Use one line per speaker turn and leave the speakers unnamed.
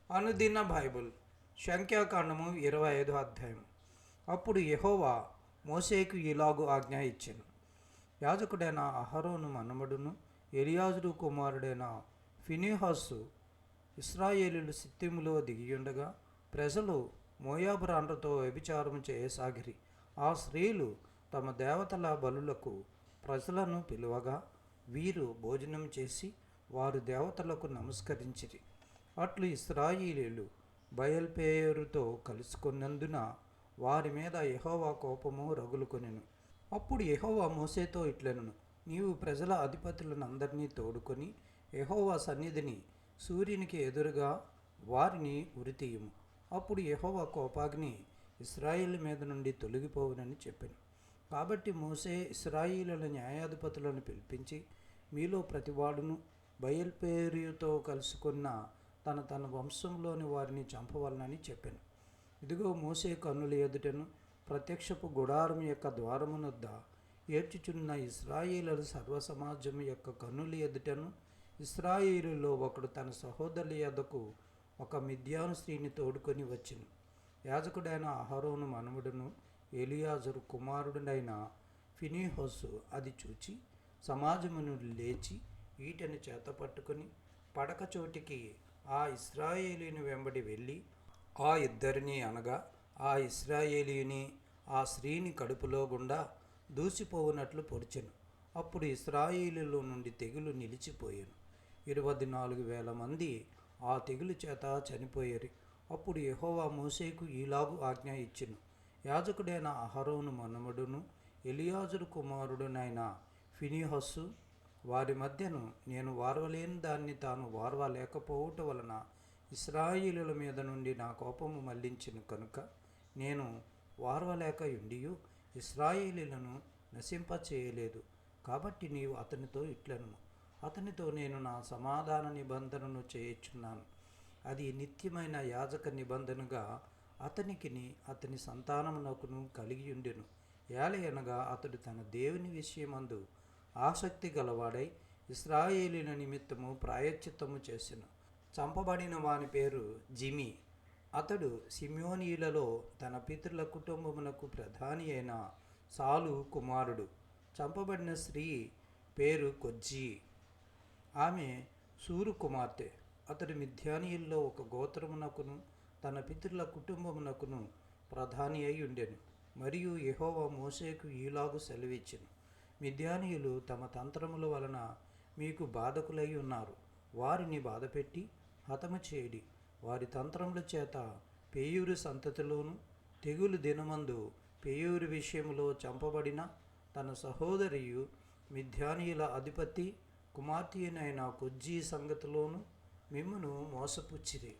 అనుదిన బైబుల్ సంఖ్యాకాండము 25 అధ్యాయం. అప్పుడు యెహోవా మోషేకు ఇలాగు ఆజ్ఞ ఇచ్చెను. యాజకుడైన అహరోను మనుమడును ఎలియాజరు కుమారుడైన ఫినెహాసు ఇశ్రాయేలీయులు సిత్తీములో దిగియుండగా ప్రజలు మోయాబు రాండ్రతో వ్యభిచారము చేయసాగిరి. ఆ స్త్రీలు తమ దేవతల బలులకు ప్రజలను పిలువగా వీరు భోజనం చేసి వారి దేవతలకు నమస్కరించిరి. అట్లు ఇశ్రాయేలీయులు బయల్పేరుతో కలుసుకున్నందున వారి మీద యెహోవా కోపము రగులుకొనెను. అప్పుడు యెహోవా మోషేతో ఇట్లనెను, నీవు ప్రజల అధిపతులనందరినీ తోడుకొని యెహోవా సన్నిధిని సూర్యునికి ఎదురుగా వారిని ఉరితీయుము. అప్పుడు యెహోవా కోపాగ్ని ఇశ్రాయేలు మీద నుండి తొలగిపోవునని చెప్పెను. కాబట్టి మోషే ఇశ్రాయేలుల న్యాయాధిపతులను పిలిపించి, మీలో ప్రతివాడును బయల్పేరుతో కలుసుకున్న తన వంశంలోని వారిని చంపవలనని చెప్పాను. ఇదిగో మోషే కన్నుల ఎదుటను ప్రత్యక్షపు గుడారం యొక్క ద్వారమునొద్ద ఏడ్చుచున్న ఇశ్రాయేలుల సర్వసమాజం యొక్క కన్నుల ఎదుటను ఇశ్రాయేలులో ఒకడు తన సహోదరుల యొద్దకు ఒక మిద్యాను స్త్రీని తోడుకొని వచ్చెను. యాజకుడైన అహరోను మనుమడును ఎలియాజరు కుమారుడైన ఫినెహాసు అది చూచి సమాజమును లేచి ఈటెను చేత పట్టుకొని పడక చోటికి ఆ ఇశ్రాయేలీయుని వెంబడి వెళ్ళి ఆ ఇద్దరిని అనగా ఆ ఇశ్రాయేలీయుని ఆ స్త్రీని కడుపులో గుండా దూసిపోవునట్లు పొడిచెను. అప్పుడు ఇశ్రాయేలీయుల నుండి తెగులు నిలిచిపోయాను. 24,000 మంది ఆ తెగులు చేత చనిపోయారు. అప్పుడు యెహోవా మోషేకు ఈలాగు ఆజ్ఞ ఇచ్చెను, యాజకుడైన అహరోను మనుమడును ఎలియాజరు కుమారుడునైన ఫినెహాసు వారి మధ్యను నేను వారవలేని దాన్ని తాను వారవలేకపోవటం వలన ఇశ్రాయేలుల మీద నుండి నా కోపము మళ్లించెను కనుక నేను వారవలేక ఉండియు ఇశ్రాయేలీయులను నశింపచేయలేదు. కాబట్టి నీవు అతనితో ఇట్లనుము, అతనితో నేను నా సమాధాన నిబంధనను చేయుచున్నాను. అది నిత్యమైన యాజక నిబంధనగా అతనికిని అతని సంతానమునకును కలిగి ఉండెను. ఏలయనగా అతడు తన దేవుని విషయమందు ఆసక్తి గలవాడై ఇశ్రాయేలీయుల నిమిత్తము ప్రాయశ్చిత్తము చేసెను. చంపబడిన వాని పేరు జిమి. అతడు సిమ్యోనీయులలో తన పితరుల కుటుంబమునకు ప్రధాని అయిన సాలు కుమారుడు. చంపబడిన స్త్రీ పేరు కొజ్జీ. ఆమె సూరు కుమార్తె. అతడు మిద్యానీయుల్లో ఒక గోత్రమునకును తన పితరుల కుటుంబమునకును ప్రధాని అయి ఉండెను. మరియు యెహోవా మోషేకు ఈలాగు సెలవిచ్చెను, మిద్యానీయులు తమ తంత్రముల వలన మీకు బాధకులై ఉన్నారు. వారిని బాధపెట్టి హతము చేయడి. వారి తంత్రముల చేత పేయూరు సంతతిలోను తెగులు దినమందు పేయూరు విషయములో చంపబడిన తన సహోదరియు మిద్యానీయుల అధిపతి కుమార్తెయైన కొజ్జీ సంగతిలోను మిమ్మును మోసపుచ్చిరి.